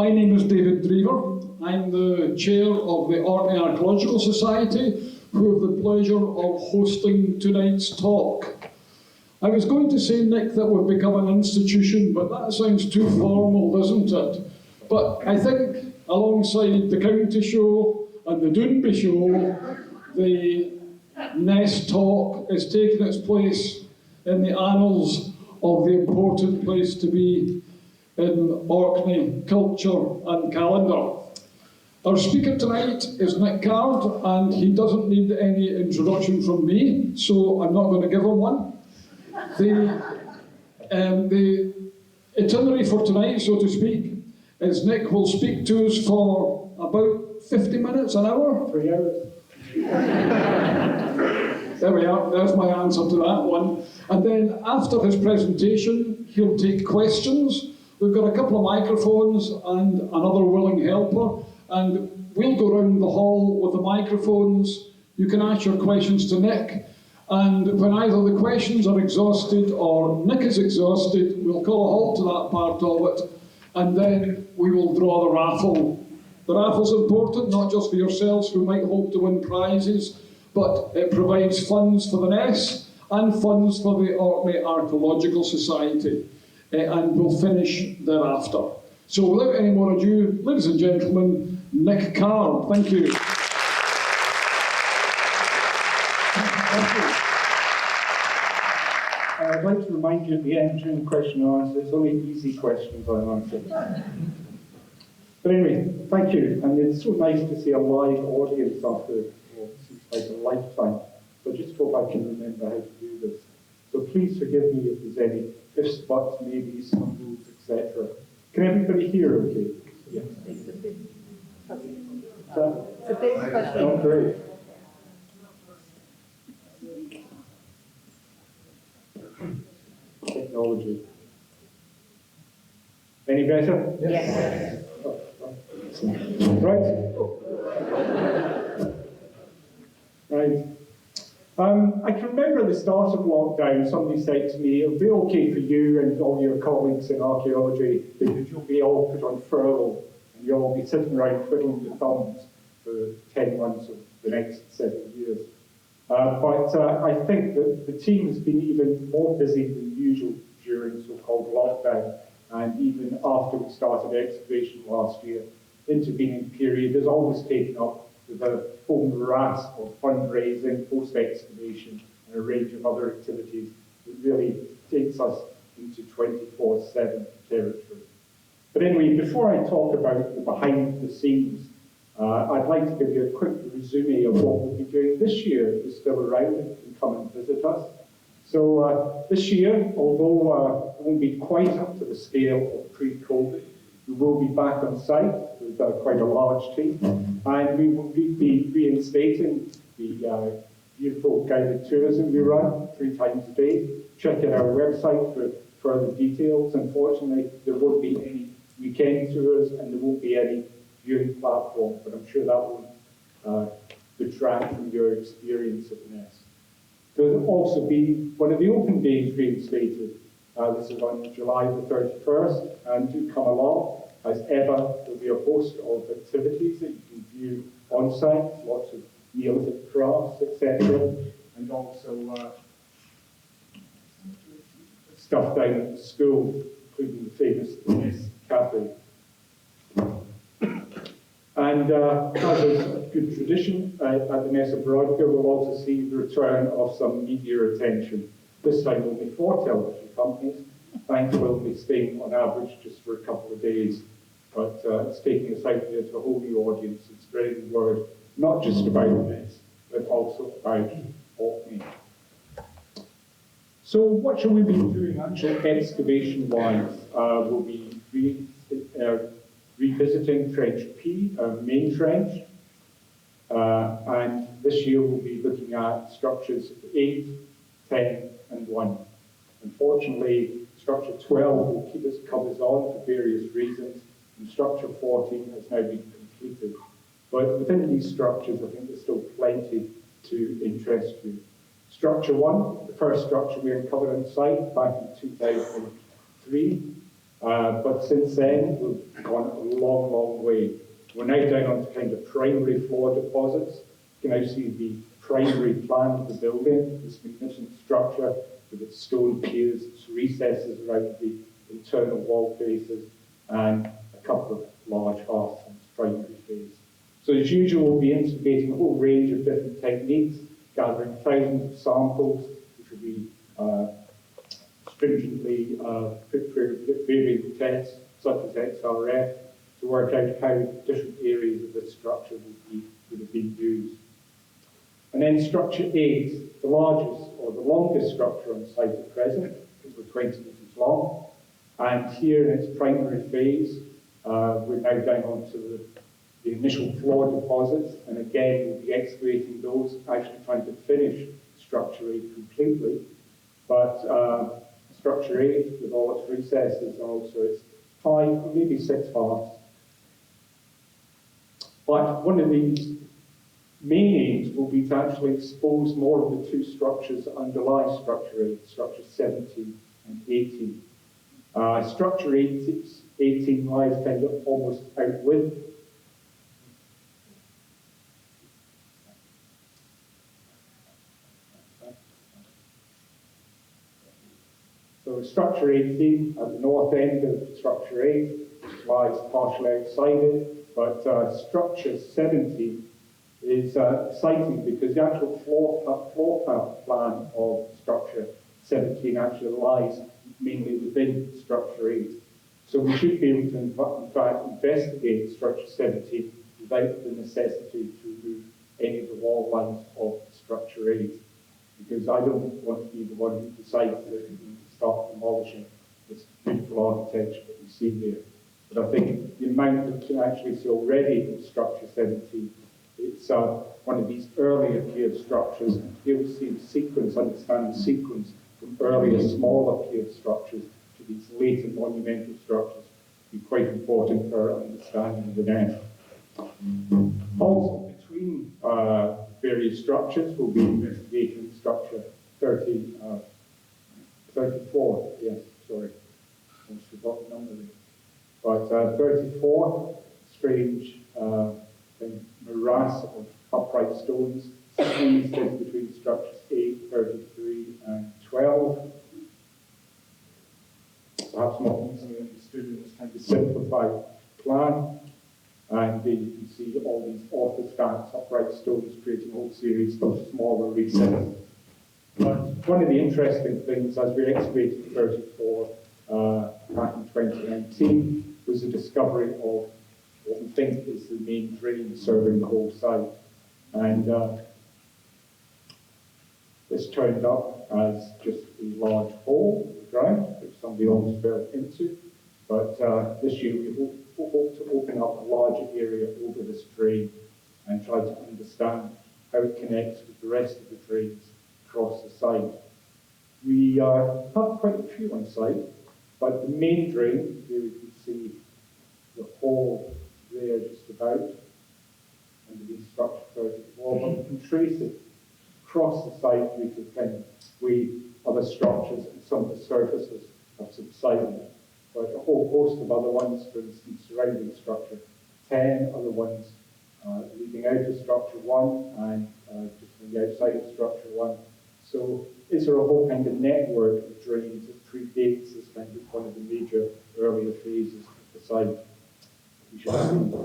My name is David Drever. I'm the chair of the Orkney Archaeological Society, who have the pleasure of hosting tonight's talk. I was going to say, Nick, that we've become an institution, but that sounds too formal, doesn't it? But I think alongside the County Show and the Doonby Show, the Ness talk is taking its place in the annals of the important place to be in Orkney culture and calendar. Our speaker tonight is Nick Card, and he doesn't need any introduction from me, so I'm not going to give him one. The itinerary for tonight, so to speak, is Nick will speak to us for about 50 minutes, an hour? 3 hours. There we are, there's my answer to that one. And then after his presentation, he'll take questions. We've got a couple of microphones and another willing helper, and we'll go around the hall with the microphones. You can ask your questions to Nick, and when either the questions are exhausted or Nick is exhausted, we'll call a halt to that part of it, and then we will draw the raffle. The raffle's important, not just for yourselves who might hope to win prizes, but it provides funds for the Ness and funds for the Orkney Archaeological Society. And we'll finish thereafter. So without any more ado, ladies and gentlemen, Nick Card. Thank you. Thank you. I'd like to remind you at the end during question and answer, it's only easy questions I'm answering. But anyway, thank you. And it's so nice to see a live audience after, well, seems like a lifetime. So I just hope I can remember how to do this. So please forgive me if there's any ifs, buts, maybes, stumbles, etc. Can everybody hear okay? Yes. It's a bit fuzzy. It's a bit fuzzy. Oh, great. Technology. Any better? Yes. Right. Right. I can remember at the start of lockdown, somebody said to me, it'll be okay for you and all your colleagues in archaeology because you'll be all put on furlough and you'll all be sitting around twiddling your thumbs for 10 months of the next 7 years. But I think that the team has been even more busy than usual during so-called lockdown, and even after we started excavation last year. Intervening period has always taken up the whole morass of fundraising, post-excavation, and a range of other activities that really takes us into 24/7 territory. But anyway, before I talk about the behind the scenes, I'd like to give you a quick resume of what we'll be doing this year if you're still around and can come and visit us. So this year, although it won't be quite up to the scale of pre-COVID, we will be back on site with quite a large team, and we will be reinstating the beautiful guided tourism we run 3 times a day. Check out our website for further details. Unfortunately, there won't be any weekend tours and there won't be any viewing platform, but I'm sure that won't detract from your experience of Ness. There'll also be one of the open days reinstated. This is on July the 31st, and do come along. As ever, there'll be a host of activities that you can view on site, lots of Neolithic crafts, etc., and also stuff down at the school, including the famous Ness Cafe. And as is good tradition, at the Ness of Brodgar, we'll also see the return of some media attention. This time only 4 television companies. Thankfully, we'll be staying on average just for a couple of days. But it's taking us out there to a whole new audience and spreading the word, not just about Ness, but also about Orkney. So what shall we be doing actual excavation-wise? We'll be revisiting Trench P, our main trench. And this year we'll be looking at structures 8, 10, and 1. Unfortunately, structure 12 will keep its covers on for various reasons, and structure 14 has now been completed. But within these structures, I think there's still plenty to interest you. Structure 1, the first structure we uncovered on site back in 2003, But since then, we've gone a long, long way. We're now down on kind of primary floor deposits. You can now see the primary plan of the building, this magnificent structure with its stone piers, its recesses around the internal wall faces, and a couple of large hearths on its primary phase. So as usual, we'll be instigating a whole range of different techniques, gathering thousands of samples, which will be stringently put through varying tests, such as XRF, to work out how different areas of this structure would have been used. And then structure 8, the largest or the longest structure on site at present, over 20 metres long. And here in its primary phase, we're now down onto the initial floor deposits, and again we'll be excavating those, actually trying to finish structure 8 completely. But structure 8, with all its recesses, and also its 5 or maybe 6 hearths. But one of these main aims will be to actually expose more of the two structures that underlie structure 8, structure 17 and 18. Structure 18 lies kind of almost out with. So structure 18 at the north end of structure 8 lies partially outside it, but structure 17 is exciting because the actual floor plan of structure 17 actually lies mainly within structure 8. So we should be able to, in fact, investigate structure 17 without the necessity to remove any of the wall lines of structure 8, because I don't want to be the one who decides that we need to start demolishing this beautiful architecture that we see there. But I think the amount that we can actually see already in structure 17, it's one of these early appeared structures. Here we see the sequence, understand the sequence from earlier, smaller appeared structures to these later monumental structures. Be quite important for our understanding of the Ness. Also, between various structures, we'll be investigating structure 34. Yes, sorry, almost forgot the number there. But 34, strange morass of upright stones, squeezed in between structures 8, 33, and 12. Perhaps not easily understood in this kind of simplified plan. And you can see all these orthostats, upright stones, creating a whole series of smaller recesses. But one of the interesting things as we excavated 34 back in 2019 was the discovery of what we think is the main drain serving the whole site. And this turned up as just a large hole in the ground, which somebody almost fell into. But this year we hope to open up a larger area over this drain and try to understand how it connects with the rest of the drains across the site. We have quite a few on site, but the main drain, here we can see the hole there just about underneath structure 34, but we can trace it across the site due to kind of way other structures and some of the surfaces have subsided. But a whole host of other ones, for instance, surrounding structure 10, other ones leading out of structure 1 and just on the outside of structure 1. So is there a whole kind of network of drains that predates this kind of one of the major earlier phases of the site? We shall see.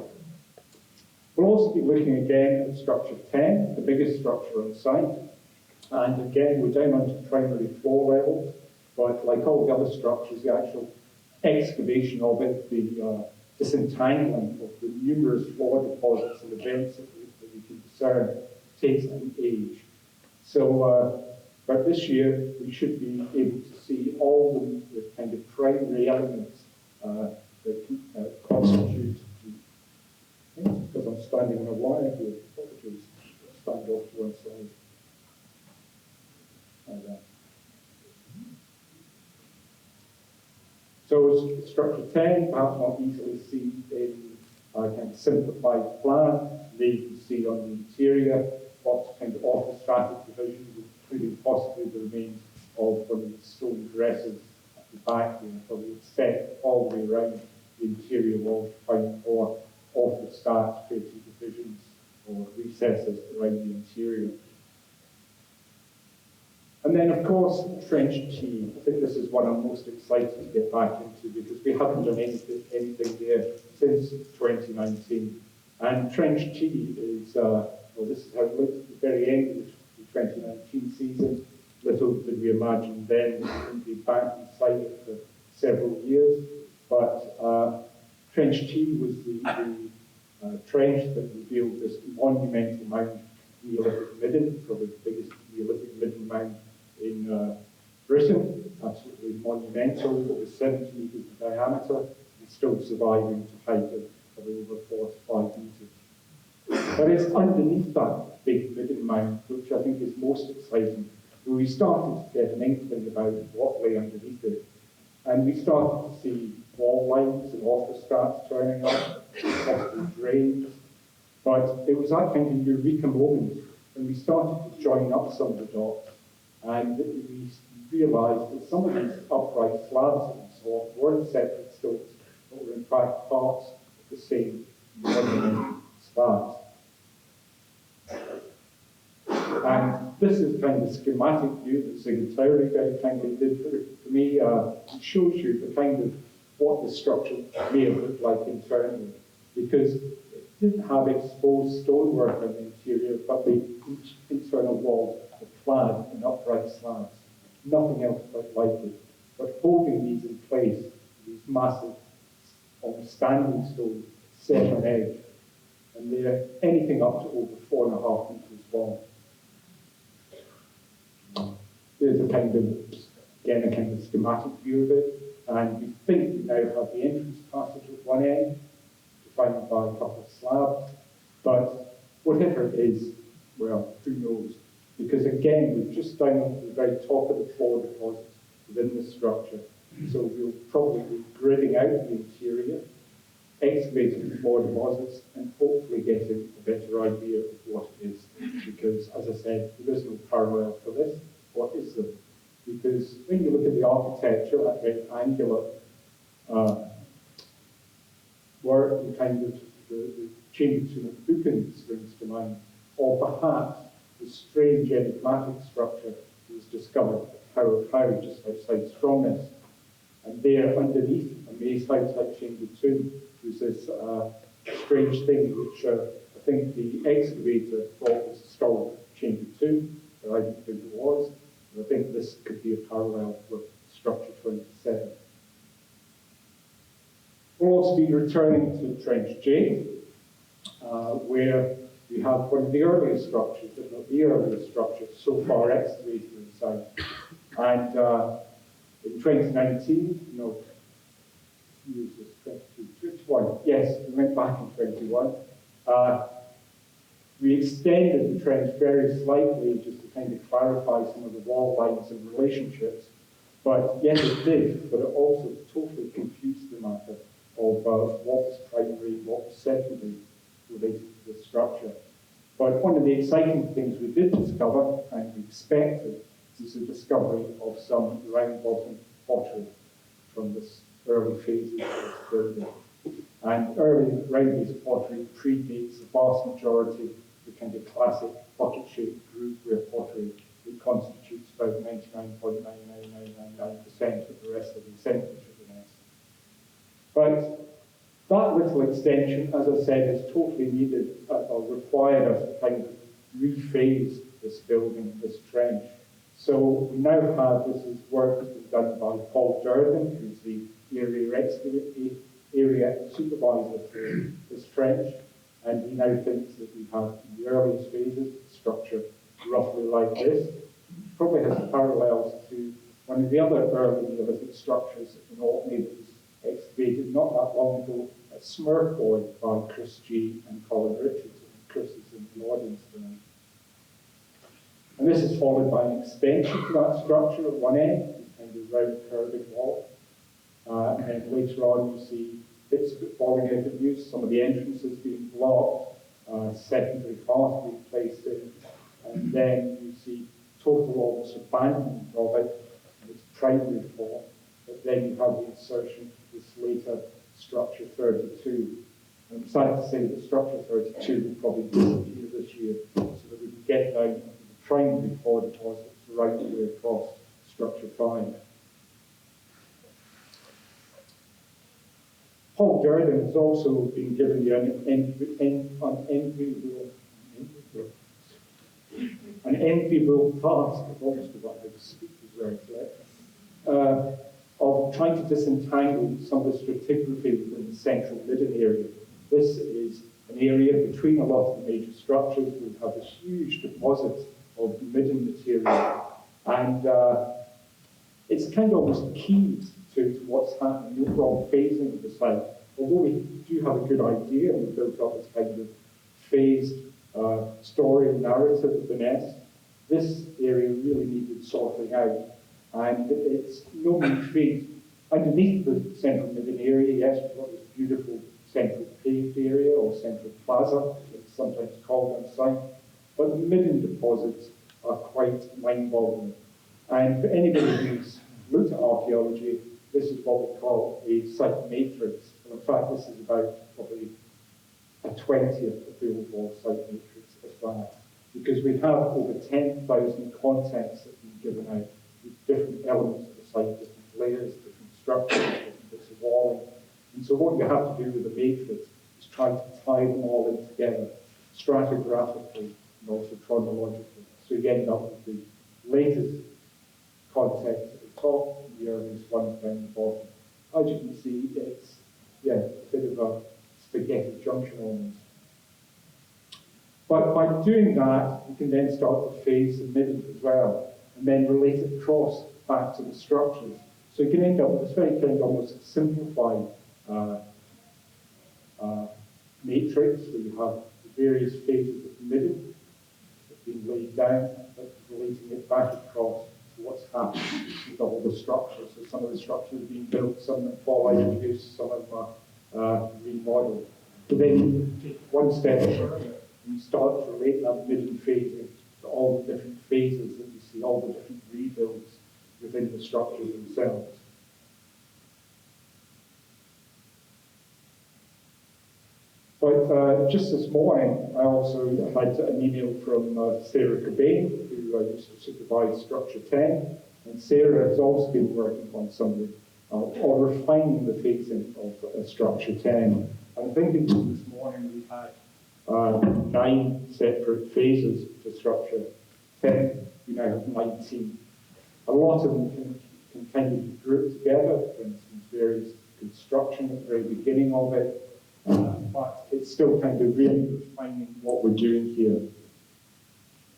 We'll also be looking again at structure 10, the biggest structure on site. And again, we're down onto primary floor level, but like all the other structures, the actual excavation of it, the disentangling of the numerous floor deposits and events that we can discern takes an age. So, but this year we should be able to see all the kind of primary elements that constitute, because I'm standing on a wire here, apologies, stand off to one side. Like that. So structure 10, perhaps not easily seen in a kind of simplified plan. There you can see on the interior lots of kind of orthostratic divisions, including possibly the remains of one of the stone dresses the back here, but we set all the way around the interior wall to find more of the stars, creating divisions or recesses around the interior. And then, of course, trench T. I think this is one I'm most excited to get back into because we haven't done anything there since 2019. And trench T is, well, this is how it looked at the very end of the 2019 season. Little did we imagine then we would be back inside it for several years. But trench T was the trench that revealed this monumental mound, Neolithic midden, probably the biggest Neolithic midden mound in Britain, absolutely monumental, over 70 metres in diameter, and still surviving to height of probably over 4 to 5 metres. But it's underneath that big midden mound, which I think is most exciting, where we started to get an inkling about what lay underneath it. And we started to see wall lines and orthostrats turning up, possible drains. But it was that kind of eureka moment when we started to join up some of the dots, and we realised that some of these upright slabs that we saw weren't separate stones, but were in fact parts of the same monument slabs. And this is kind of a schematic view that Dietary very kindly did for me. It shows you the kind of what the structure may have looked like internally, because it didn't have exposed stonework on the interior, but the internal walls were clad in upright slabs. Nothing else quite like it. But holding these in place, these massive, almost standing stones set on edge, and they're anything up to over 4.5 metres long. There's a kind of, again, a kind of schematic view of it, and we think we now have the entrance passage at one end, defined by a couple of slabs, but whatever it is, well, who knows? Because again, we're just down at the very top of the floor deposits within the structure, so we'll probably be gridding out the interior, excavating the floor deposits, and hopefully getting a better idea of what it is. Because, as I said, there is no parallel for this. What is there? Because when you look at the architecture, that very angular work, the kind of the chamber tomb of Buchan springs to mind, or perhaps the strange enigmatic structure that was discovered at Tower of Howe just outside Stromness. And there, underneath a maze-house-like chamber tomb, was this strange thing which I think the excavator thought was a skull chamber tomb, but I didn't think it was. And I think this could be a parallel with structure 27. We'll also be returning to Trench J, where we have one of the earliest structures, if not the earliest structure, so far excavated in the site. And in 2019, no, use this 21, yes, we went back in 21. We extended the trench very slightly just to kind of clarify some of the wall lines and relationships. But yes, it did, but it also totally confused the matter of what was primary, what was secondary related to the structure. But one of the exciting things we did discover, and we expected, is the discovery of some round-bottom pottery from this early phases of this building. And early round-based pottery predates the vast majority of the kind of classic bucket-shaped grooveware pottery that constitutes about 99.99999% of the rest of the assemblage of the nest. But that little extension, as I said, is totally needed or required us to kind of rephase this building, this trench. So we now have, this is work that's been done by Paul Durden, who's the area supervisor for this trench, and he now thinks that we have in the earliest phases structure roughly like this. Probably has parallels to one of the other early Neolithic structures in Orkney that was excavated not that long ago at Smurford by Chris G and Colin Richards. Chris is in the audience tonight. And this is followed by an extension to that structure at one end, kind of round curving wall. And then later on you see bits of it falling out of use, some of the entrances being blocked, secondary path being placed in, and then you see total almost abandonment of it in its primary form. but then you have the insertion of this later structure 32. And I'm sad to say that structure 32 will probably disappear this year, so that we can get down to the primary core deposits right the way across structure 5. Paul Durden has also been given the unenviable task, I've almost forgotten how to speak these words, of trying to disentangle some of the stratigraphy within the central midden area. This is an area between a lot of the major structures. We have a huge deposit of midden material, and it's kind of almost key to what's happening, the overall phasing of the site. Although we do have a good idea, and we've built up this kind of phased story and narrative of the Ness, this area really needed sorting out. And it's no mean feat. Underneath the central midden area, yes, we've got this beautiful central paved area, or central plaza, as it's sometimes called on site. But the midden deposits are quite mind-boggling. And for anybody who's looked at archaeology, this is what we call a site matrix. And in fact, this is about probably a 20th of the overall site matrix, if that. Because we have over 10,000 contents that have been given out with different elements of the site, different layers, different structures, different bits of walling. And so what you have to do with the matrix is try to tie them all in together, stratigraphically and also chronologically. So you end up with the latest context at the top and the earliest ones down the bottom. As you can see, it's a bit of a spaghetti junction almost. But by doing that, you can then start to phase the midden as well, and then relate it across back to the structures. So you can end up with this very kind of almost simplified matrix where you have the various phases of the midden that have been laid down, but relating it back across to what's happening with all the structures. So some of the structures have been built, some that fall out of use, some of them are remodeled. But then you take one step further and you start to relate that midden phasing to all the different phases that you see, all the different rebuilds within the structures themselves. But just this morning, I also had an email from Sarah Cobain, who used to supervise Structure 10. And Sarah has also been working on some of the, or refining the phasing of Structure 10. And I think this morning we had 9 separate phases to Structure 10. We now have 19. A lot of them can kind of be grouped together, for instance, various construction at the very beginning of it. But it's still kind of really refining what we're doing here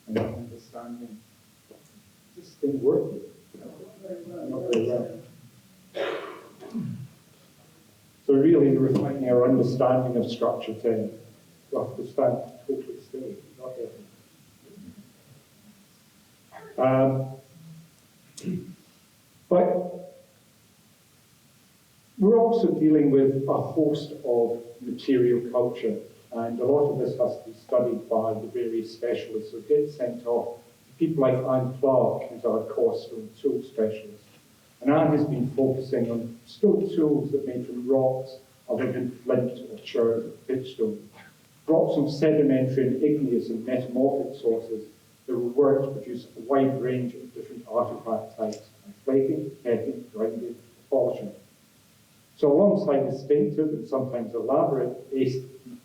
and understanding. Is this thing working? Not very well. So really refining our understanding of Structure 10. You have to stand totally still, not everything. But we're also dealing with a host of material culture, and a lot of this has to be studied by the various specialists. So it gets sent off to people like Anne Clark, who's our core stone tool specialist. And Anne has been focusing on stone tools that are made from rocks other than flint or chert or pitchstone. Rocks from sedimentary and igneous and metamorphic sources that were worked to produce a wide range of different artifact types, like flaking, petting, grinding, polishing. So alongside distinctive and sometimes elaborate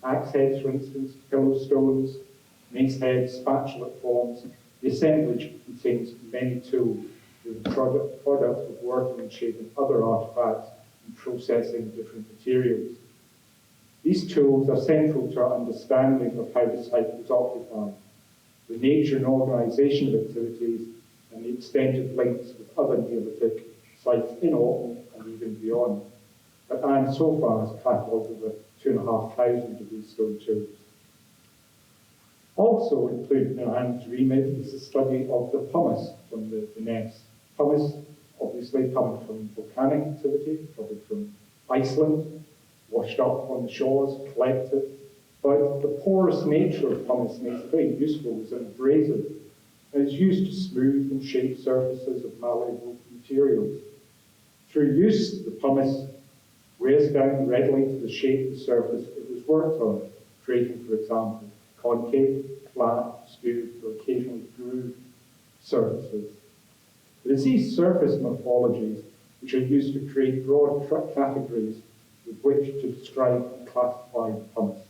axe heads, for instance, pillow stones, mace heads, spatula forms, the assemblage contains many tools, the product of working and shaping other artifacts and processing different materials. These tools are central to our understanding of how the site was occupied, the nature and organisation of activities, and the extent of links with other Neolithic sites in Orkney and even beyond. But Anne so far has catalogued over 2,500 of these stone tools. Also included in Anne's remit is the study of the pumice from the Ness. Pumice obviously coming from volcanic activity, probably from Iceland, washed up on the shores, collected. But the porous nature of pumice makes it very useful as an abrasive. And it's used to smooth and shape surfaces of malleable materials. Through use, the pumice wears down readily to the shape of the surface it was worked on, creating, for example, concave, flat, skewed, or occasionally grooved surfaces. It is these surface morphologies which are used to create broad categories with which to describe and classify the pumice.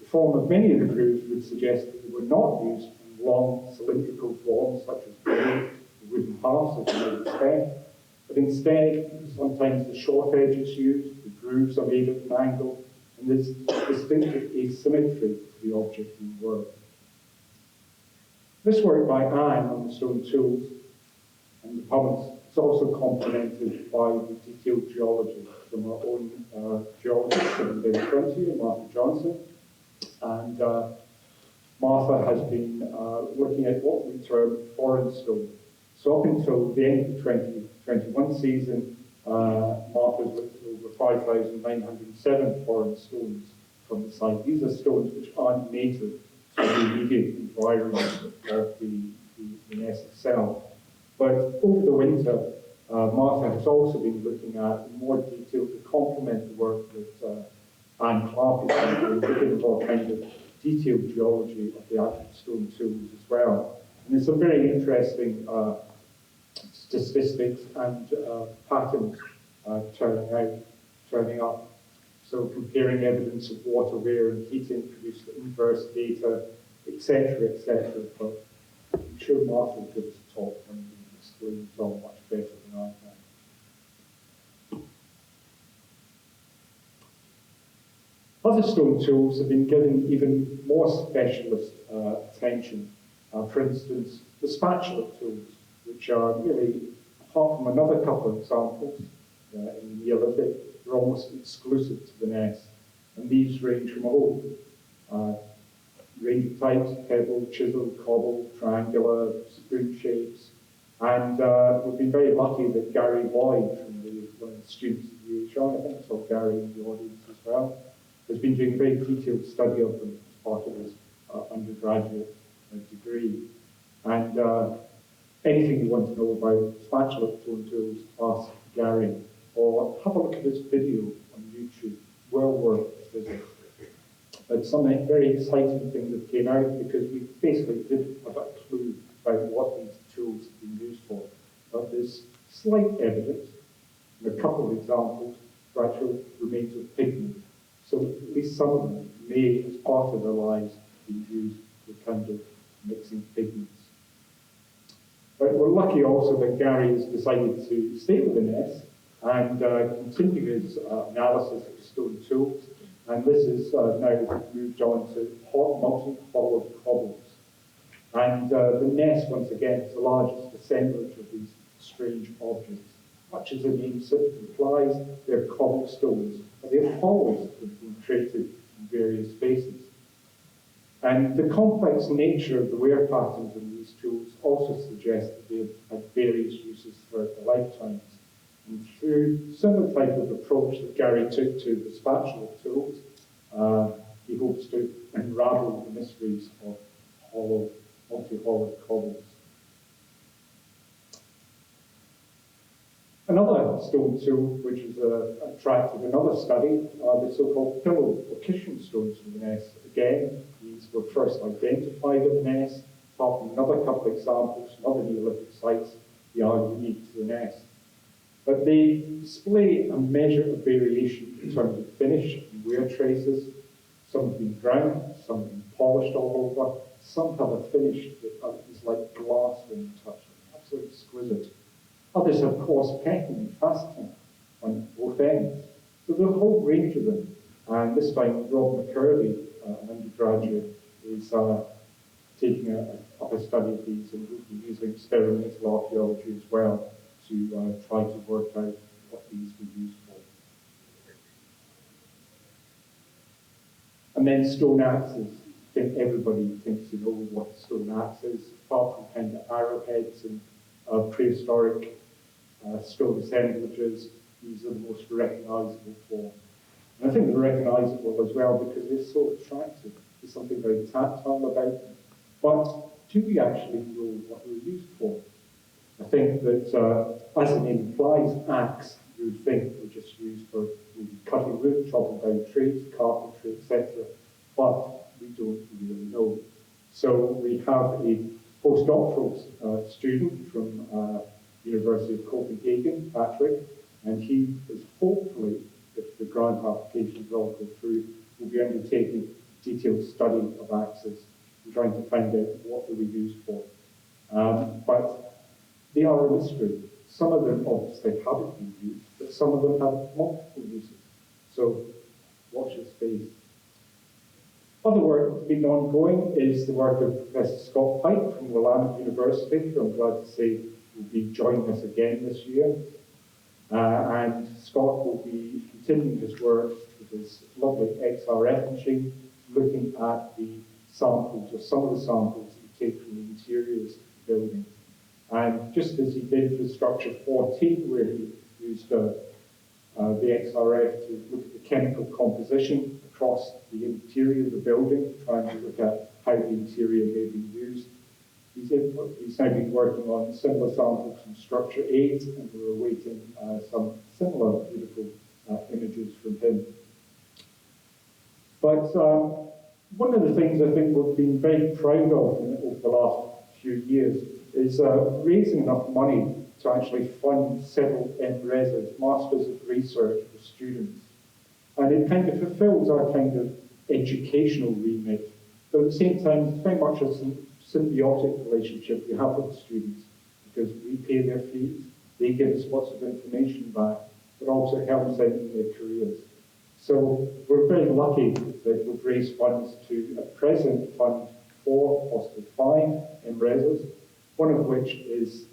The form of many of the grooves would suggest that they were not used in long cylindrical forms such as the wooden halves, as you would expect, but instead, sometimes the short edges used, the grooves are made at an angle, and there's distinctive asymmetry to the object in work. This work by Anne on the stone tools and the pumice is also complemented by the detailed geology from our own geologist in Fingerprints, Martha Johnson. And Martha has been looking at what we term foreign stone. So up until the end of the 2021 season, Martha's looked at over 5,907 foreign stones from the site. These are stones which aren't native to the immediate environment of the Ness itself. But over the winter, Martha has also been looking at in more detail to complement the work that Anne Clark is doing, looking at more kind of detailed geology of the actual stone tools as well. And there's some very interesting statistics and patterns turning up. So comparing evidence of water wear and heating produced inverse data, etc., etc. But I'm sure Martha will give us a talk and explain it all much better than I can. Other stone tools have been given even more specialist attention. For instance, the spatula tools, which are really, apart from another couple of examples in the Neolithic, they're almost exclusive to the Ness. And these range from a whole range of types: pebble, chisel, cobble, triangular, spoon shapes. And we've been very lucky that Gary Lloyd, from one of the students at UHR, I think I saw Gary in the audience as well, has been doing a very detailed study of them as part of his undergraduate degree. And anything you want to know about spatula stone tools, ask Gary, or have a look at this video on YouTube. Well worth a visit. But some very exciting things that came out, because we basically didn't have a clue about what these tools have been used for. But there's slight evidence, in a couple of examples, for actual remains of pigment. So at least some of them may, as part of their lives, be used for kind of mixing pigments. But we're lucky also that Gary has decided to stay with the Ness and continue his analysis of stone tools. And this is now moved on to multi-hollowed cobbles. And the Ness, once again, is the largest assemblage of these strange objects. Much as the name implies, they're cobblestones, but they're hollows that have been created in various spaces. And the complex nature of the wear patterns in these tools also suggests that they've had various uses throughout their lifetimes. And through similar type of approach that Gary took to the spatula tools, he hopes to unravel the mysteries of multi-hollowed cobbles. Another stone tool which has attracted another study are the so-called pillow or cushion stones from the Ness. Again, these were first identified at the Ness. Apart from another couple of examples from other Neolithic sites, they are unique to the Ness. But they display a measure of variation in terms of finish and wear traces. Some have been ground, some have been polished all over, some have a finish that is like glass when you touch it, absolutely exquisite. Others have coarse pecking and fastening on both ends. So there's a whole range of them. And this time, Rob McCurdy, an undergraduate, is taking up a study of these, and will be using experimental archaeology as well to try to work out what these were used for. And then stone axes. I think everybody thinks you know what a stone axe is, apart from kind of arrowheads and prehistoric stone assemblages. These are the most recognisable form. And I think they're recognisable as well because they're so attractive. There's something very tactile about them. But do we actually know what they're used for? I think that, as the name implies, axe, you would think were just used for maybe cutting wood, chopping down trees, carpentry, etc. But we don't really know. So we have a postdoctoral student from University of Copenhagen, Patrick, and he is hopefully, if the grant applications all go through, will be undertaking a detailed study of axes and trying to find out what they were used for. But they are a mystery. Some of them obviously haven't been used, but some of them have multiple uses. So watch this space. Other work that's been ongoing is the work of Professor Scott Pike from Willamette University, who I'm glad to say will be joining us again this year. And Scott will be continuing his work with his lovely XRF machine, looking at the samples, or some of the samples he takes from the interiors of the building. And just as he did with structure 14, where he used the XRF to look at the chemical composition across the interior of the building, trying to look at how the interior may be used, he's now been working on similar samples from structure 8, and we're awaiting some similar beautiful images from him. But one of the things I think we've been very proud of over the last few years is raising enough money to actually fund several MRESs, Masters of Research for students. And it kind of fulfills our kind of educational remit, but at the same time, it's very much a symbiotic relationship we have with the students, because we pay their fees, they give us lots of information back, but also helps them in their careers. So we're very lucky that we've raised funds to, at present, fund 4, possibly 5 MRESs, one of which is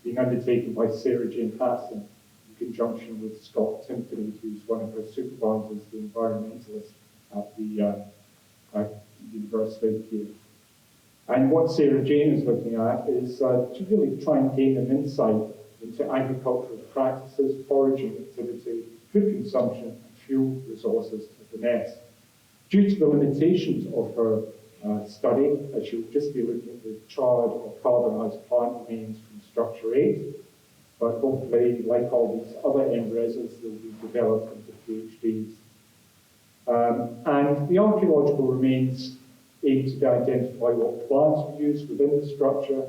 being undertaken by Sarah Jane Hassan in conjunction with Scott Timpany, who's one of her supervisors, the environmentalist at the university here. And what Sarah Jane is looking at is to really try and gain an insight into agricultural practices, foraging activity, food consumption, and fuel resources at the Ness. Due to the limitations of her study, as she'll just be looking at the charred or carbonised plant remains from structure 8, but hopefully, like all these other MRESs, they'll be developed into PhDs. And the archaeological remains aim to identify what plants were used within the structure,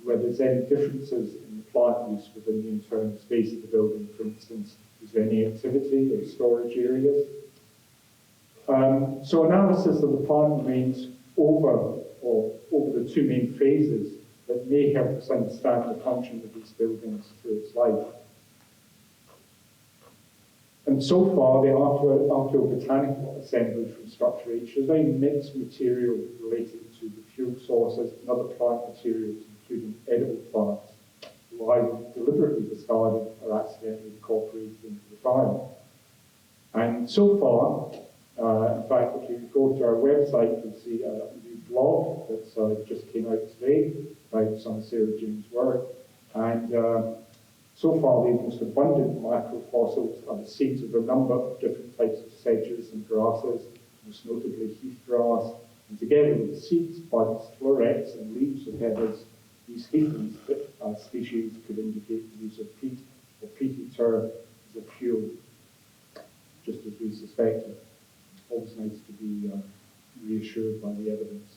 whether there's any differences in the plant use within the internal space of the building. For instance, is there any activity or storage areas? So analysis of the plant remains over the 2 main phases that may help us understand the function of these buildings through its life. And so far, the archaeobotanical assemblage from structure 8 shows very mixed material related to the fuel sources and other plant materials, including edible plants, who are either deliberately discarded or accidentally incorporated into the file. And so far, in fact, if you go to our website, you'll see a new blog that just came out today about some of Sarah Jane's work. And so far, the most abundant macrofossils are the seeds of a number of different types of sedges and grasses, most notably heath grass. And together with the seeds, buds, florets, and leaves of heathers, these heathens species could indicate the use of peat or peaty turf as a fuel, just as we suspected. Always nice to be reassured by the evidence.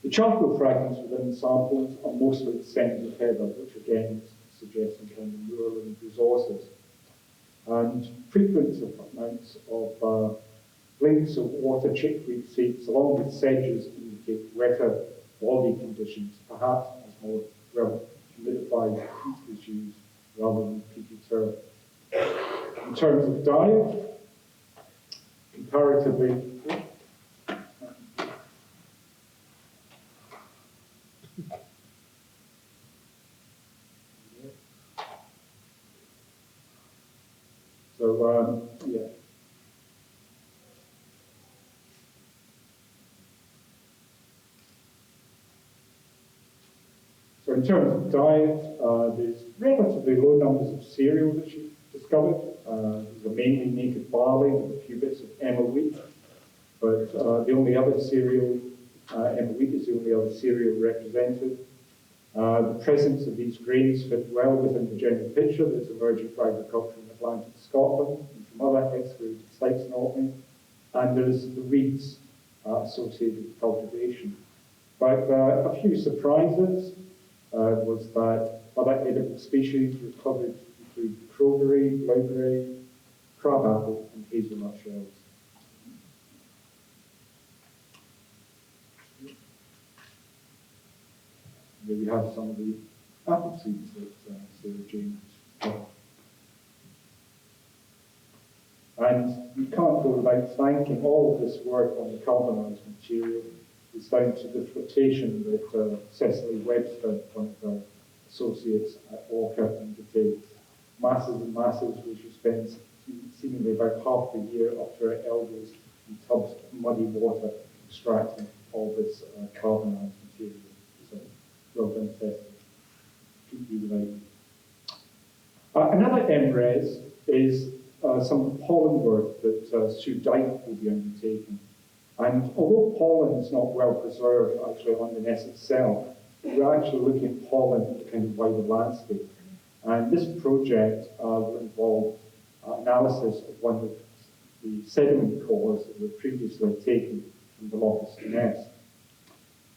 The charcoal fragments within the samples are mostly the stems of heather, which again suggesting kind of moorland resources. And frequent amounts of links of water chickweed seeds along with sedges indicate wetter body conditions, perhaps as more well humidified peat is used rather than peaty turf. In terms of diet, comparatively, yeah. So in terms of diet, there's relatively low numbers of cereal that she's discovered. These are mainly native barley and a few bits of emmer wheat. But the only other cereal, emmer wheat is the only other cereal represented. The presence of these graves fit well within the general picture that's emerging for agriculture in Atlantic Scotland and from other excavated sites in Orkney. And there's the weeds associated with cultivation. But a few surprises was that other edible species recovered include crowberry, blueberry, crabapple, and hazelnut shells. Here we have some of the apple seeds that Sarah James got. And you can't go without thanking all of this work on the carbonized material. It's down to the flotation that Cecily Webster, one of our associates at Orca, undertakes. Masses and masses, where she spends seemingly about half the year up to her elbows in tubs of muddy water extracting all this carbonized material. So, well done, Cecily. Couldn't be without you. Another MRes is some of the pollen work that Sue Dyke will be undertaking. And although pollen is not well preserved actually on the Ness itself, we're actually looking at pollen in the kind of wider landscape. And this project will involve analysis of one of the sediment cores that were previously taken from the Lochs Ness.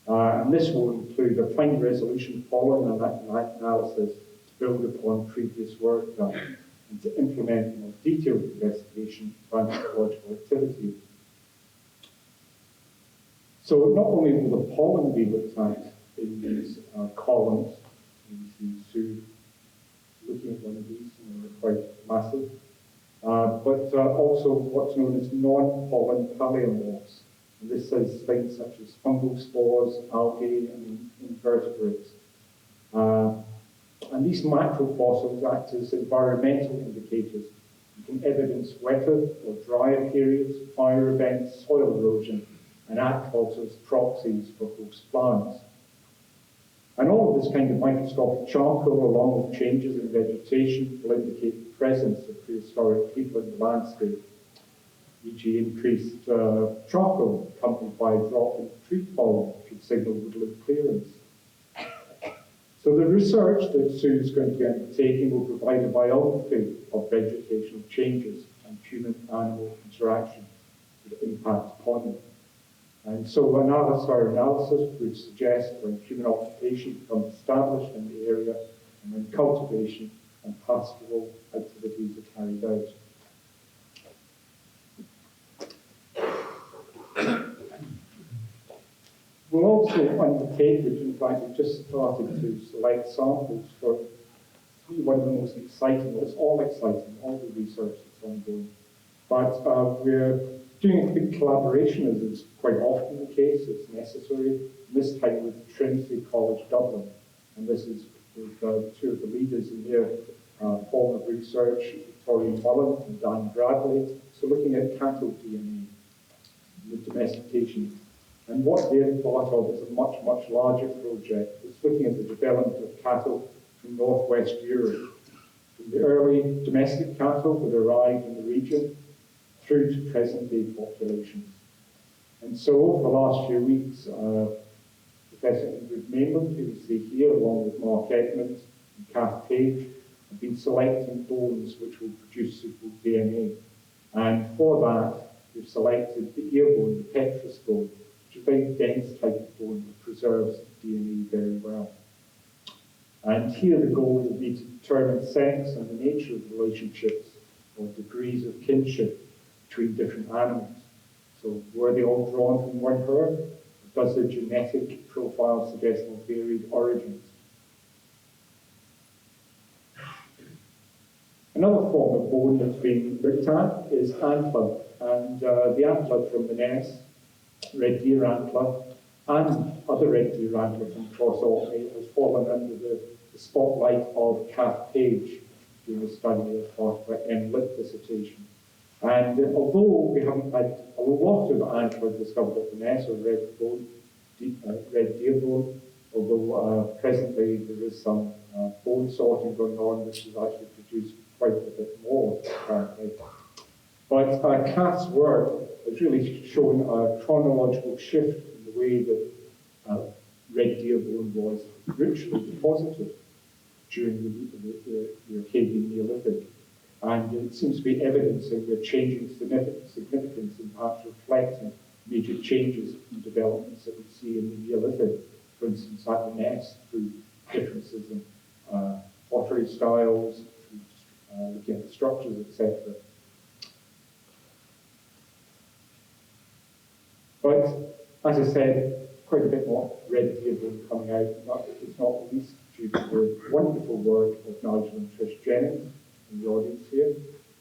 And this will include a fine resolution pollen analysis to build upon previous work done and to implement more detailed investigation of anthropological activity. So not only will the pollen be looked at in these columns, you see Sue looking at one of these, and they're quite massive, but also what's known as non-pollen paleomorphs. And this is things such as fungal spores, algae, and invertebrates. And these macrofossils act as environmental indicators. You can evidence wetter or drier periods, fire events, soil erosion, and act also as proxies for host plants. And all of this kind of microscopic charcoal, along with changes in vegetation, will indicate the presence of prehistoric people in the landscape, e.g. increased charcoal accompanied by a drop in tree pollen should signal woodland clearance. So the research that Sue is going to be undertaking will provide a biography of vegetational changes and human-animal interaction that impact upon them. And so her analysis would suggest when human occupation becomes established in the area and when cultivation and pastoral activities are carried out. We'll also undertake, which in fact we've just started to select samples for one of the most exciting, well, it's all exciting, all the research that's ongoing. But we're doing a big collaboration, as is quite often the case, it's necessary, this time with Trinity College Dublin. And this is with two of the leaders in their form of research, Victoria Mullen and Dan Bradley. So looking at cattle DNA, the domestication. And what they're part of is a much, much larger project. It's looking at the development of cattle from northwest Europe, from the early domestic cattle that arrived in the region through to present-day populations. And so over the last few weeks, Professor Ingrid Mainland, who we see here, along with Mark Edmonds and Kath Page, have been selecting bones which will produce suitable DNA. And for that, we've selected the ear bone, the petrous bone, which is a very dense type of bone that preserves DNA very well. And here the goal will be to determine sex and the nature of relationships or degrees of kinship between different animals. So were they all drawn from one herd? Or does their genetic profile suggest more varied origins? Another form of bone that's been looked at is antler. And the antler from the Ness, red deer antler, and other red deer antler from across Orkney has fallen under the spotlight of Kath Page during a study as part of her MLit dissertation. And although we haven't had a lot of antler discovered at the Ness, or red deer bone, although presently there is some bone sorting going on, which has actually produced quite a bit more, apparently. But Kath's work has really shown a chronological shift in the way that red deer bone was richly deposited during the Arcadian Neolithic. And it seems to be evidencing the changing significance and perhaps reflecting major changes and developments that we see in the Neolithic. For instance, at the Ness, through differences in pottery styles, looking at the structures, etc. But, as I said, quite a bit more red deer bone coming out. It's not least due to the wonderful work of Nigel and Trish Jennings in the audience here,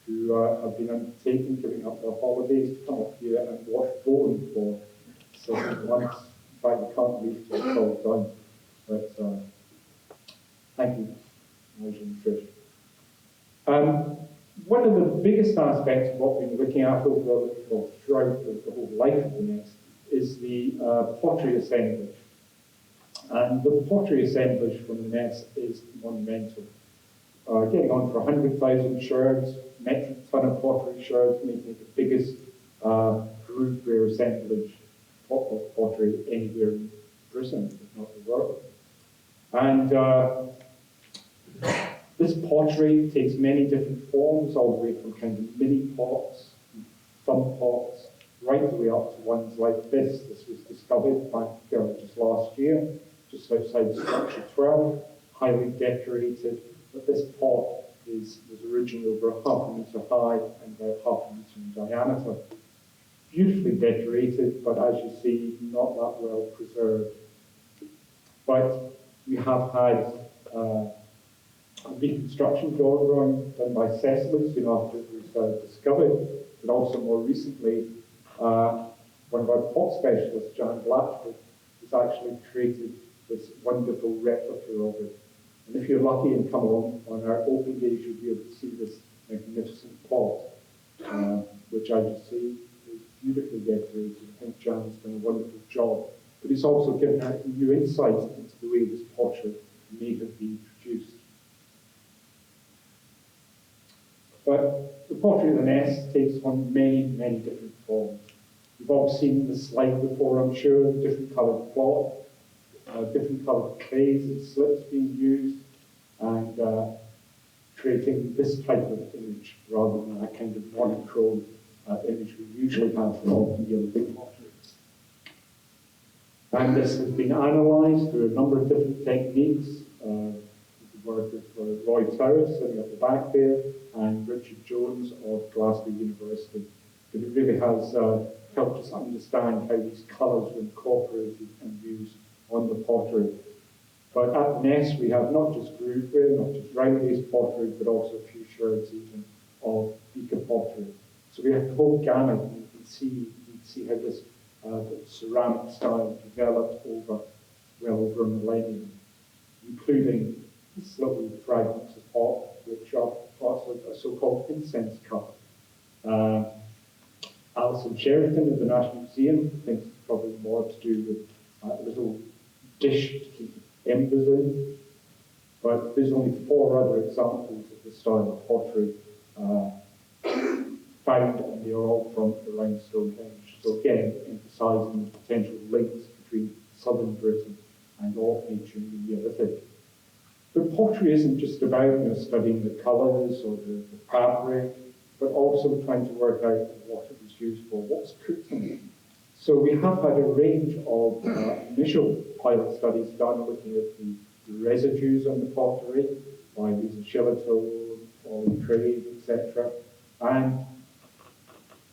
who have been undertaking, giving up their holidays to come up here and wash bone for 7 months. In fact, I can't believe it's all done. But thank you, Nigel and Trish. One of the biggest aspects of what we've been looking at throughout the whole life of the nest is the pottery assemblage. And the pottery assemblage from the nest is monumental. Getting on for 100,000 sherds, metric ton of pottery sherds, making it the biggest group ware assemblage of pottery anywhere in Britain, if not the world. And this pottery takes many different forms, all the way from kind of mini pots, thumb pots, right the way up to ones like this. This was discovered back just last year, just outside Structure 12, highly decorated. But this pot was originally over 1/2 metre high and about 1/2 metre in diameter. Beautifully decorated, but as you see, not that well preserved. But we have had a reconstruction drawing done by Cecily soon after it was discovered, but also more recently, one of our pot specialists, Jan Blatchford, has actually created this wonderful replica of it. And if you're lucky and come along on our open days, you'll be able to see this magnificent pot, which, as you see, is beautifully decorated. I think Jan's done a wonderful job. But it's also given out new insight into the way this pottery may have been produced. But the pottery of the Ness takes on many, many different forms. You've all seen the slide before, I'm sure, different coloured cloth, different coloured clays and slips being used, and creating this type of image rather than that kind of monochrome image we usually have for all Neolithic pottery. And this has been analysed through a number of different techniques. The work of Roy Towers sitting at the back there, and Richard Jones of Glasgow University. But it really has helped us understand how these colours were incorporated and used on the pottery. But at the Ness, we have not just grooveware, not just round-based pottery, but also a few sherds even of beaker pottery. So we have the whole gamut. You can see how this ceramic style developed over a millennium, including these little fragments of pot, which are parts of a so-called incense cup. Alison Sheridan of the National Museum thinks it's probably more to do with a little dish to keep embers in. But there's only 4 other examples of this style of pottery found, and they are all from around Stonehenge. So again, emphasising the potential links between southern Britain and Orkney during the Neolithic. But pottery isn't just about studying the colours or the fabric, but also trying to work out what it was used for, what's cooked in it. So we have had a range of initial pilot studies done looking at the residues on the pottery by using shillitoe, fallen crave, etc. And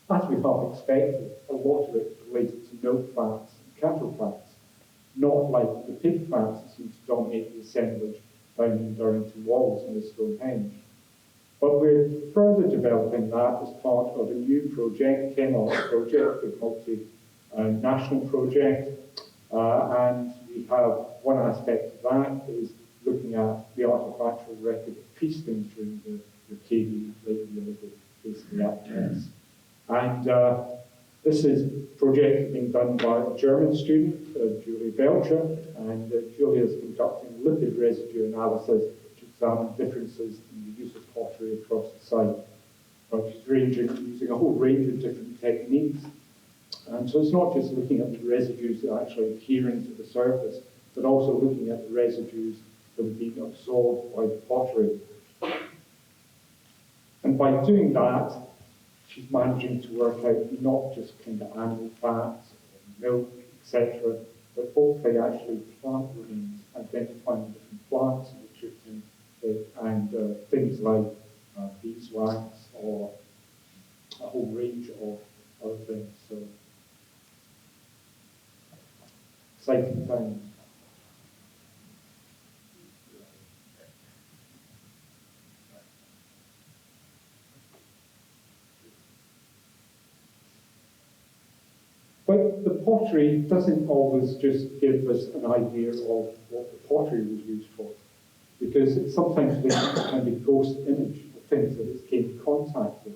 as we half expected, a lot of it related to milk fats and cattle fats, not like the pig fats that seem to dominate the assemblage found in Durrington Walls in the Stonehenge. But we're further developing that as part of a new project, ChemOps project, a multi-national project, and we have one aspect of that is looking at the artifactual record of feasting during the Arcadian late Neolithic, basically at Ness. And this is a project being done by a German student, Julia Belcher, and Julia is conducting lipid residue analysis to examine differences in the use of pottery across the site. But she's using a whole range of different techniques. And so it's not just looking at the residues that are actually adhering to the surface, but also looking at the residues that are being absorbed by the pottery. And by doing that, she's managing to work out not just kind of animal fats, or milk, etc., but hopefully actually plant remains, identifying different plants which are in it, and things like beeswax or a whole range of other things. So, exciting times. But the pottery doesn't always just give us an idea of what the pottery was used for, because sometimes they can be ghost image of things that it came in contact with.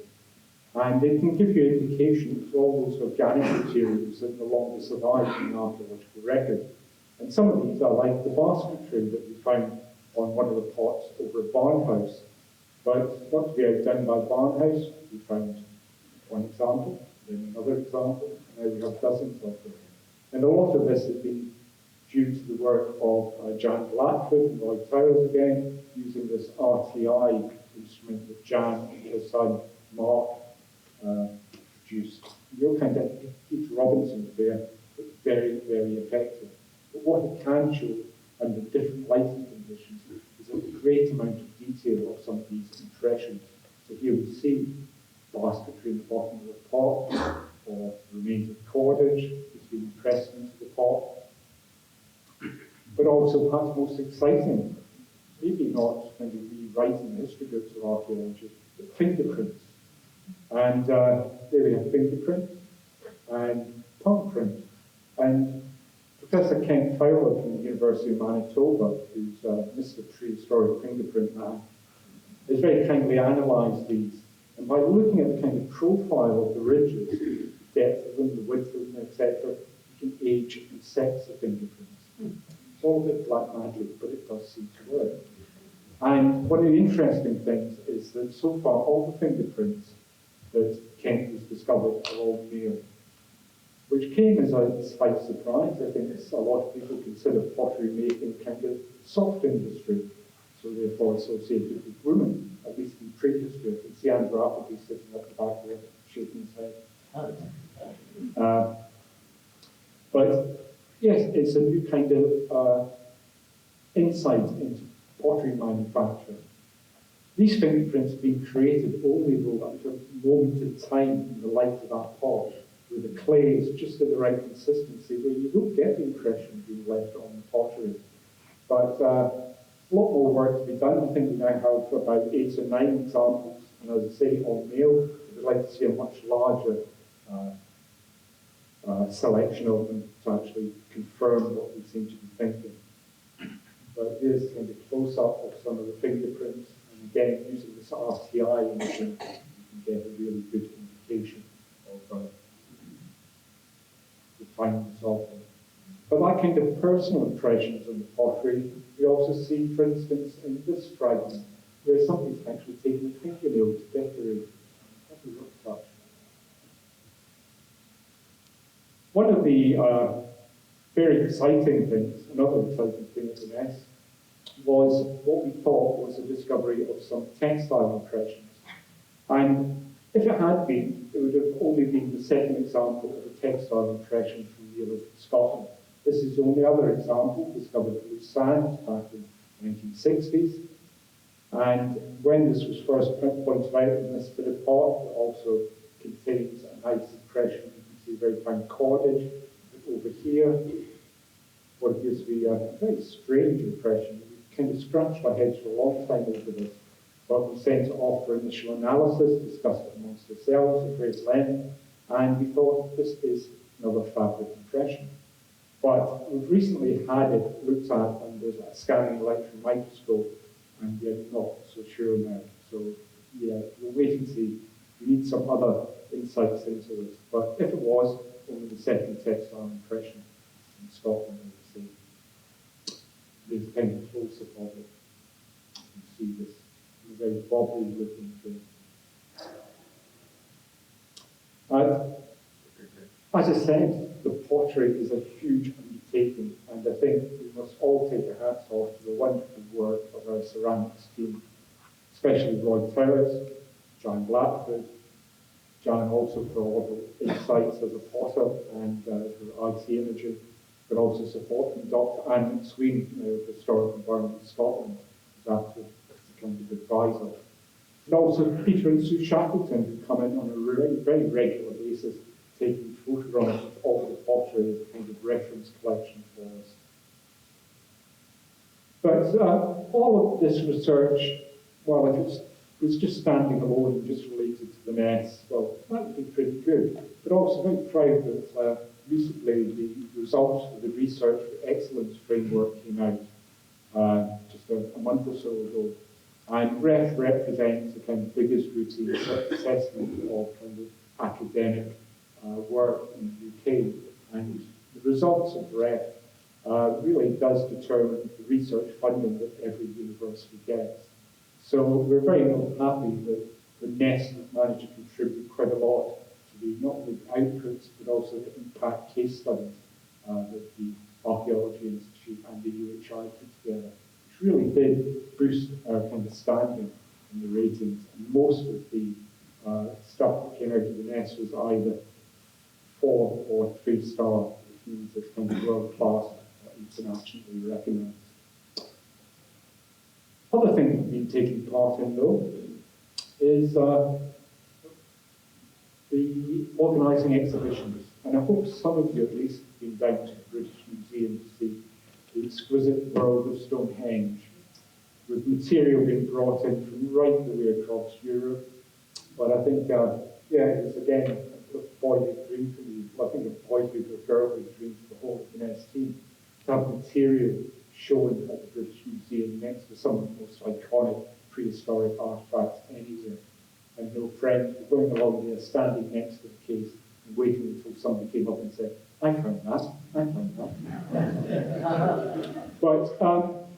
And it can give you indications of all those organic materials that no longer survive in an archaeological record. And some of these are like the basketry that we found on one of the pots over at Barnhouse. But not to be outdone by Barnhouse, we found one example, then another example, and now we have dozens of them. And a lot of this has been due to the work of Jan Blackfoot and Roy Towers again, using this RTI instrument that Jan and his son Mark produced. Real kind of Keith Robinson there, but very, very effective. But what it can show under different lighting conditions is a great amount of detail of some of these impressions. So here we see basketry in the bottom of the pot, or remains of cordage that's been impressed into the pot. But also, perhaps most exciting, maybe not kind of rewriting the history books of archaeology, but fingerprints. And there we have fingerprint and palm print. And Professor Kent Fowler from the University of Manitoba, who's Mr. Prehistoric Fingerprint man, has very kindly analysed these. And by looking at the kind of profile of the ridges, the depth of them, the width of them, etc., you can age and sex the fingerprints. It's all a bit black magic, but it does seem to work. And one of the interesting things is that so far all the fingerprints that Kent has discovered are all male, which came as a slight surprise. I think a lot of people consider pottery making kind of soft industry, so therefore associated with women, at least in prehistory. I can see Andrew Appleby sitting up the back there, shaking his head. But yes, it's a new kind of insight into pottery manufacture. These fingerprints have been created only though at a moment in time in the life of that pot, where the clay is just at the right consistency, where you don't get the impression being left on the pottery. But a lot more work to be done. I think we now have about 8 or 9 examples, and as I say, all male. We'd like to see a much larger selection of them to actually confirm what we seem to be thinking. But here's kind of close-up of some of the fingerprints. And again, using this RTI imaging, you can get a really good indication of the findings of them. But that kind of personal impressions on the pottery, we also see, for instance, in this fragment, where somebody's actually taken a fingernail to decorate. Have a look at that. One of the very exciting things, another exciting thing at the Ness, was what we thought was the discovery of some textile impressions. And if it had been, it would have only been the second example of a textile impression from Europe and Scotland. This is the only other example discovered at Lucerne back in the 1960s. And when this was first pointed out in this bit of pot, it also contains a nice impression. You can see very fine cordage over here. What gives me a very strange impression. We kind of scratched our heads for a long time over this, but we sent it off for initial analysis, discussed it amongst ourselves at great length, and we thought this is another fabric impression. But we've recently had it looked at under a scanning electron microscope, and we're not so sure now. So yeah, we'll wait and see. We need some other insights into this. But if it was, only the second textile impression in Scotland, I would say. There's a kind of close-up of it. You can see this very bobbly looking thing. As I said, the pottery is a huge undertaking undertaking, and I think we must all take our hats off to the wonderful work of our ceramics team, especially Roy Towers, John Blackford, John also for all the insights as a potter and for IT imaging, but also support from Dr. Anne McSween, the Historical Environment of Scotland, who's acted as a kind of advisor. And also Peter and Sue Shackleton, who come in on a very regular basis, taking photographs of all the pottery as a kind of reference collection for us. But all of this research, well, if it was just standing alone and just related to the Ness, well, that would be pretty good. But also very proud that recently the results of the Research for Excellence framework came out just a month or so ago. And REF represents the kind of biggest routine assessment of kind of academic work in the UK. And the results of REF really does determine the research funding that every university gets. So we're very happy that the Ness has managed to contribute quite a lot to the not only the outputs but also the impact case studies that the Archaeology Institute and the UHI put together, which really did boost our kind of standing in the ratings. And most of the stuff that came out of the Ness was either 4 or 3-star, which means it's kind of world class, internationally recognised. Other things we've been taking part in, though, is the organising exhibitions. And I hope some of you at least have been down to the British Museum to see the exquisite world of Stonehenge, with material being brought in from right the way across Europe. But I think, yeah, it was again a boyhood dream for me. Well, I think a boyhood or girlhood dream for the whole of the Ness team, to have material shown at the British Museum next to some of the most iconic prehistoric artifacts anywhere. And no friend going along there, standing next to the case and waiting until somebody came up and said, I found that, I found that. But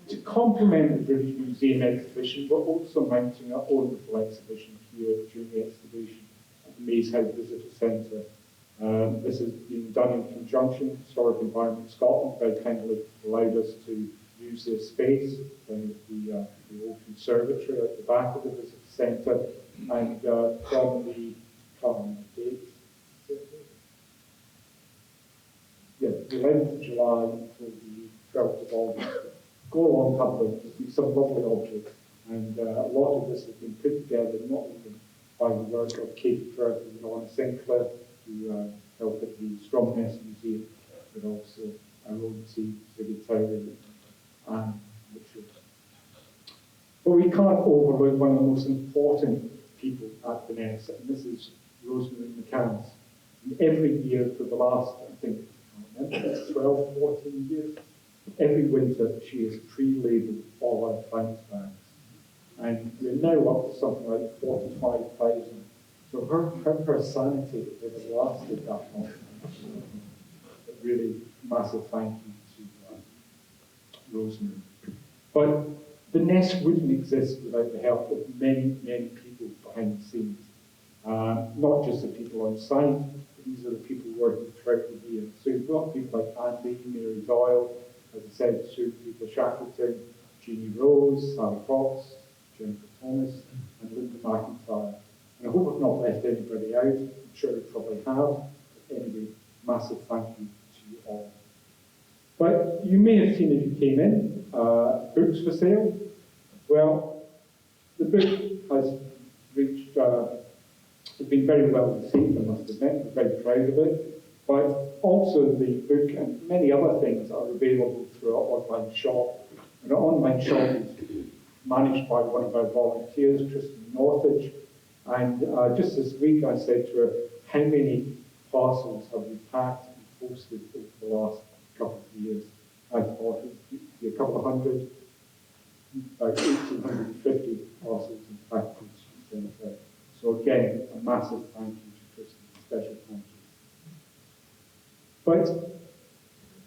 to complement the British Museum exhibition, we're also mounting our own little exhibition here during the excavation at the Maze House Visitor Centre. This has been done in conjunction with Historic Environment Scotland, very kindly allowed us to use their space, and the old conservatory at the back of the visitor centre, and from the the 11th of July until the 12th of August. Go along public, to see some lovely objects, and a lot of this has been put together not only by the work of Katie Firth and Lorna Sinclair, who help at the Stromness Museum, but also our own team, dietary and Richard. But we can't overlook one of the most important people at the Ness, and this is Rosemary McCann. And every year for the last, I think, 12, 14 years, every winter she has pre-labelled all our plant bags. And we're now up to something like 45,000. So her sanity has lasted that long. A really massive thank you to Rosemary. But the Ness wouldn't exist without the help of many, many people behind the scenes. Not just the people on site, but these are the people working throughout the year. So you've got people like Andy, Mary Doyle, as I said, Sue Peter Shackleton, Jeannie Rose, Sally Fox, Jennifer Thomas, and Linda McIntyre. And I hope I've not left anybody out. I'm sure I probably have. But anyway, massive thank you to you all. But you may have seen as you came in, books for sale. Well, the book has reached, it's been very well received, I must admit. We're very proud of it. But also the book and many other things are available through our online shop. And our online shop is managed by one of our volunteers, Kristen Northage. And just this week I said to her, how many parcels have we packed and posted over the last couple of years? I thought it would be a couple of hundred, about 1,850 parcels and packages she sent out. So again, a massive thank you to Kristen, a special thank you. But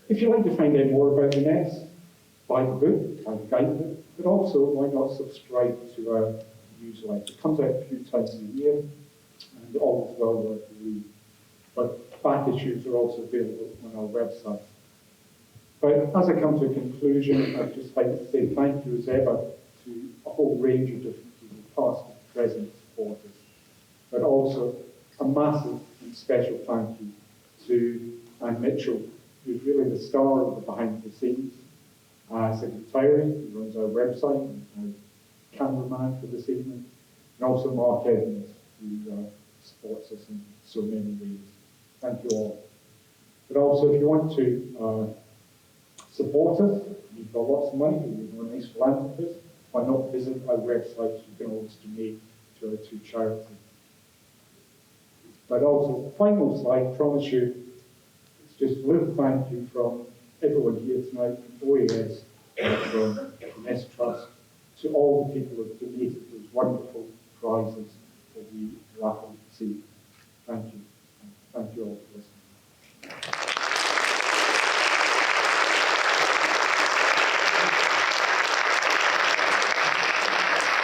if you'd like to find out more about the Ness, buy the book, buy the guidebook, but also why not subscribe to our newsletter. It comes out a few times a year, and always well worth the read. But back issues are also available on our website. But as I come to a conclusion, I'd just like to say thank you as ever to a whole range of different people, past and present supporters, but also a massive and special thank you to Anne Mitchell, who's really the star of the behind the scenes, Secretary, who runs our website, and our cameraman for this evening, and also Mark Evans, who supports us in so many ways. Thank you all. But also, if you want to support us, you've got lots of money, you're a nice philanthropist, why not visit our website? You can always donate to our two charities. But also, final slide, promise you, it's just a little thank you from everyone here tonight, from OAS, from the Ness Trust, to all the people who have donated those wonderful prizes.